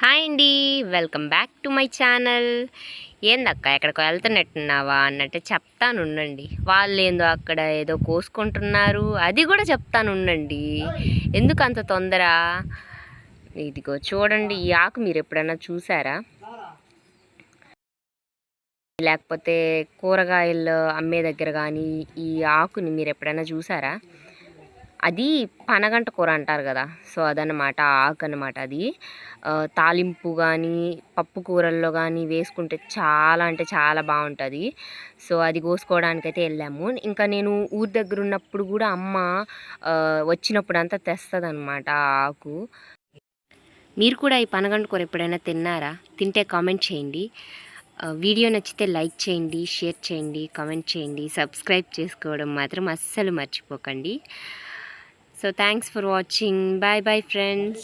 Hi అండి, welcome back to my channel. ఏందక్క ఎక్కడికో వెళ్తున్నట్టున్నావా అన్నట్టు చెప్తానుండండి. వాళ్ళు ఏందో అక్కడ ఏదో కోసుకుంటున్నారు, అది కూడా చెప్తానుండండి. ఎందుకు అంత తొందర? ఇదిగో చూడండి, ఈ ఆకు మీరు ఎప్పుడైనా చూసారా? లేకపోతే కూరగాయలు అమ్మే దగ్గర కానీ ఈ ఆకుని మీరు ఎప్పుడైనా చూసారా? అది పనగంట కూర అంటారు కదా, సో అదనమాట, ఆకు అనమాట. అది తాలింపు కానీ పప్పు కూరల్లో కానీ వేసుకుంటే చాలా అంటే చాలా బాగుంటుంది. సో అది కోసుకోవడానికైతే వెళ్ళాము. ఇంకా నేను ఊరి దగ్గర ఉన్నప్పుడు కూడా అమ్మ వచ్చినప్పుడు అంతా తెస్తుంది అనమాట ఆకు. మీరు కూడా ఈ పనగంట కూర ఎప్పుడైనా తిన్నారా? తింటే కామెంట్ చేయండి. వీడియో నచ్చితే లైక్ చేయండి, షేర్ చేయండి, కామెంట్ చేయండి, సబ్స్క్రైబ్ చేసుకోవడం మాత్రం అస్సలు మర్చిపోకండి. So thanks for watching. Bye bye friends.